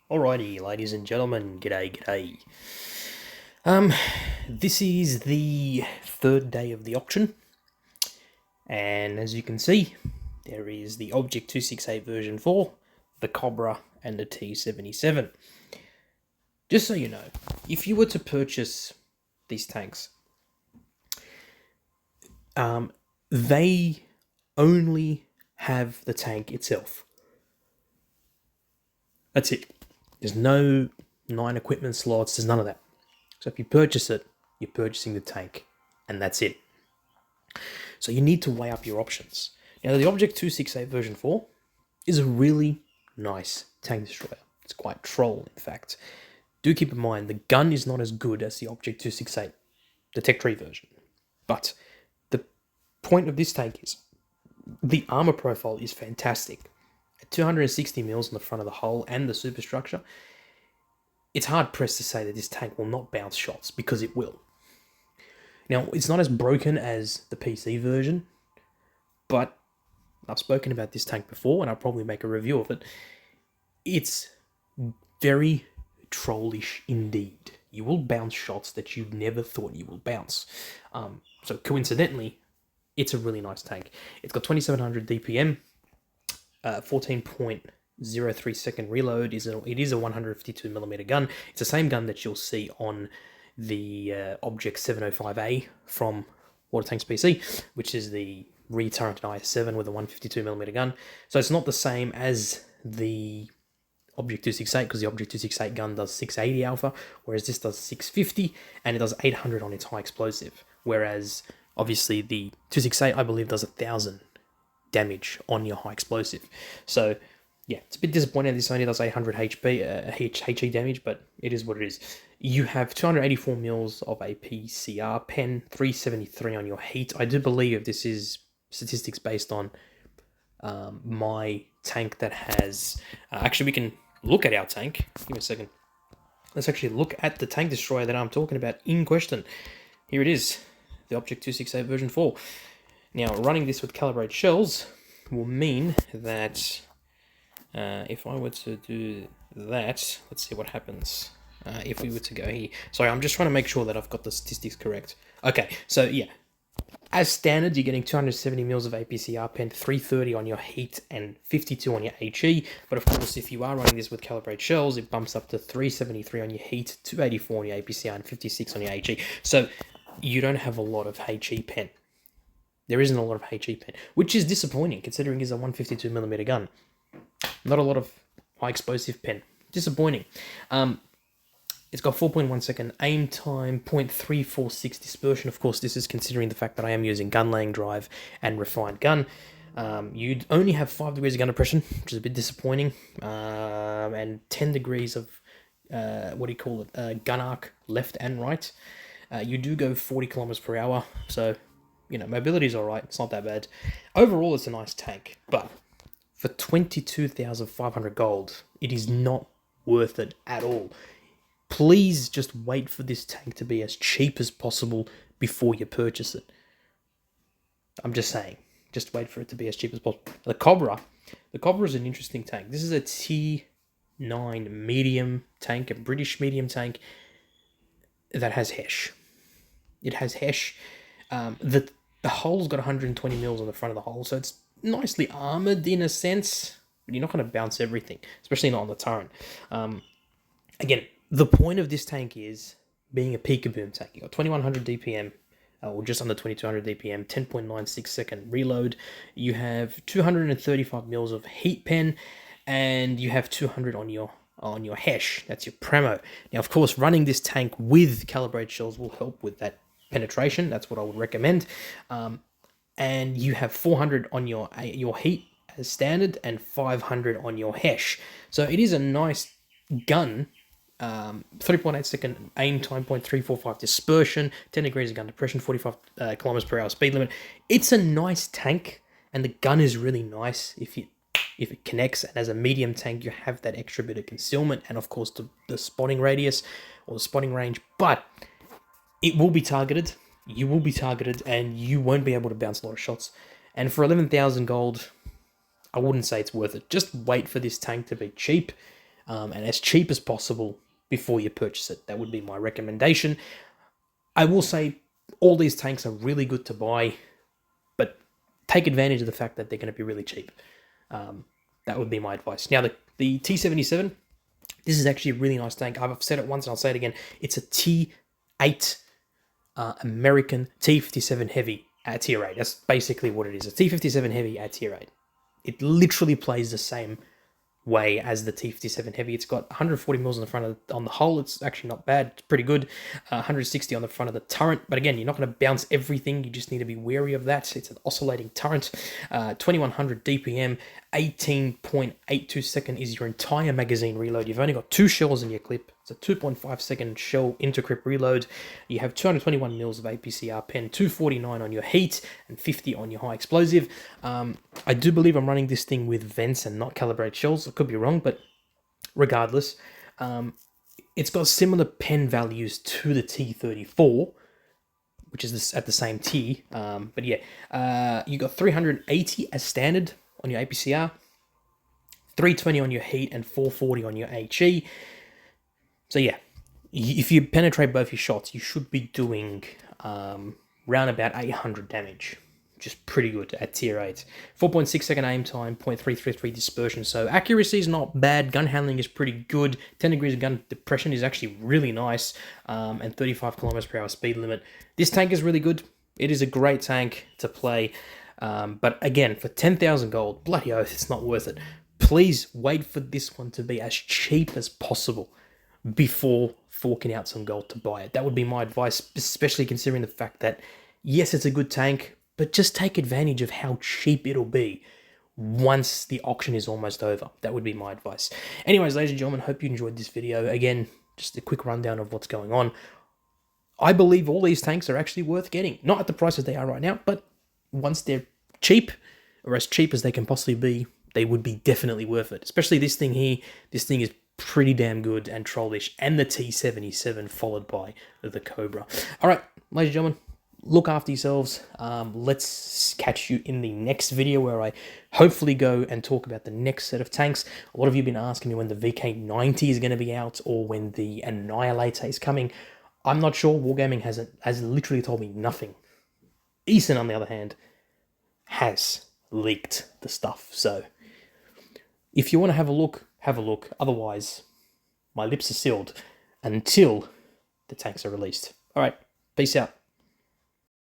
Alrighty, ladies and gentlemen, g'day. This is the third day of the auction, and as you can see, there is the Object 268 version 4, the Cobra, and the T77. Just so you know, if you were to purchase these tanks, they only have the tank itself. That's it. There's no 9 equipment slots, there's none of that. So if you purchase it, you're purchasing the tank, and that's it. So you need to weigh up your options. Now, the Object 268 version 4 is a really nice tank destroyer. It's quite troll, in fact. Do keep in mind, the gun is not as good as the Object 268, the Tech Tree version. But the point of this tank is, the armor profile is fantastic. At 260 mils on the front of the hull and the superstructure, it's hard pressed to say that this tank will not bounce shots, because it will. Now, it's not as broken as the PC version, but I've spoken about this tank before, and I'll probably make a review of it. It's very trollish indeed. You will bounce shots that you never thought you will bounce. So coincidentally, it's a really nice tank. It's got 2700 DPM, 14.03 second reload. It is a 152mm gun. It's the same gun that you'll see on the Object 705A from Water Tanks PC, which is the returret IS-7 with a 152mm gun. So it's not the same as the Object 268, because the Object 268 gun does 680 alpha, whereas this does 650, and it does 800 on its high explosive. Whereas, obviously, the 268, I believe, does 1000 damage on your high explosive. So, yeah, it's a bit disappointing this only does 800 HE damage, but it is what it is. You have 284 mils of a PCR pen, 373 on your heat. I do believe this is statistics based on my tank that has... actually, we can look at our tank. Give me a second. Let's actually look at the tank destroyer that I'm talking about in question. Here it is, the Object 268 version 4. Now, running this with calibrated shells will mean that if I were to do that, let's see what happens if we were to go here. Sorry, I'm just trying to make sure that I've got the statistics correct. Okay, so yeah, as standard, you're getting 270 mils of APCR pen, 330 on your heat, and 52 on your HE. But of course, if you are running this with calibrated shells, it bumps up to 373 on your heat, 284 on your APCR, and 56 on your HE. So you don't have a lot of HE pen. There isn't a lot of HE pen, which is disappointing considering it's a 152mm gun. Not a lot of high explosive pen. Disappointing. It's got 4.1 second aim time, 0.346 dispersion. Of course, this is considering the fact that I am using gun laying drive and refined gun. You'd only have 5 degrees of gun depression, which is a bit disappointing, and 10 degrees of, gun arc left and right. You do go 40 kilometers per hour, so... you know, mobility's alright, it's not that bad. Overall, it's a nice tank, but for 22,500 gold, it is not worth it at all. Please just wait for this tank to be as cheap as possible before you purchase it. I'm just saying, just wait for it to be as cheap as possible. The Cobra is an interesting tank. This is a T9 medium tank, a British medium tank that has HESH. It has HESH. The hull's got 120 mils on the front of the hull, so it's nicely armored in a sense, but you're not going to bounce everything, especially not on the turret. Again, the point of this tank is being a peekaboo tank. You got 2100 DPM, or just under 2200 DPM, 10.96 second reload. You have 235 mils of heat pen, and you have 200 on your HESH. That's your Premo. Now, of course, running this tank with calibrated shells will help with that penetration. That's what I would recommend. And you have 400 on your heat as standard and 500 on your HESH. So it is a nice gun. 3.8 second aim time, 0.345 dispersion, 10 degrees of gun depression, 45 kilometers per hour speed limit. It's a nice tank, and the gun is really nice if it connects. And as a medium tank, you have that extra bit of concealment and of course the spotting radius or the spotting range. But it will be targeted, you will be targeted, and you won't be able to bounce a lot of shots. And for 11,000 gold, I wouldn't say it's worth it. Just wait for this tank to be cheap. and as cheap as possible before you purchase it. That would be my recommendation. I will say all these tanks are really good to buy, but take advantage of the fact that they're going to be really cheap. That would be my advice. Now, the T-77, this is actually a really nice tank. I've said it once and I'll say it again. It's a T8 American T-57 Heavy at Tier 8. That's basically what it is. A T-57 Heavy at Tier 8. It literally plays the same way as the T-57 Heavy. It's got 140 mils on the front on the hull. It's actually not bad. It's pretty good. 160 on the front of the turret. But again, you're not going to bounce everything. You just need to be wary of that. It's an oscillating turret. 2100 DPM. 18.82 second is your entire magazine reload. You've only got 2 shells in your clip. It's a 2.5 second shell intercrypt reload. You have 221 mils of APCR pen, 249 on your heat, and 50 on your high explosive. I do believe I'm running this thing with vents and not calibrated shells. I could be wrong, but regardless, it's got similar pen values to the T-34, which is at the same tier. But yeah, you got 380 as standard on your APCR, 320 on your heat, and 440 on your HE. So yeah, if you penetrate both your shots, you should be doing round about 800 damage, which is pretty good at Tier 8. 4.6 second aim time, 0.333 dispersion, so accuracy is not bad, gun handling is pretty good, 10 degrees of gun depression is actually really nice, and 35 kilometers per hour speed limit. This tank is really good. It is a great tank to play. But again, for 10,000 gold, bloody oath, it's not worth it. Please wait for this one to be as cheap as possible before forking out some gold to buy it. That would be my advice, especially considering the fact that, yes, it's a good tank, but just take advantage of how cheap it'll be once the auction is almost over. That would be my advice. Anyways, ladies and gentlemen, hope you enjoyed this video. Again, just a quick rundown of what's going on. I believe all these tanks are actually worth getting. Not at the prices they are right now, but once they're cheap, or as cheap as they can possibly be, they would be definitely worth it. Especially this thing here. This thing is pretty damn good and trollish. And the T-77 followed by the Cobra. Alright, ladies and gentlemen, look after yourselves. Let's catch you in the next video where I hopefully go and talk about the next set of tanks. A lot of you have been asking me when the VK90 is going to be out or when the Annihilator is coming. I'm not sure. Wargaming has literally told me nothing. Eason, on the other hand, has leaked the stuff. So if you want to have a look, have a look. Otherwise, my lips are sealed until the tanks are released. All right, peace out.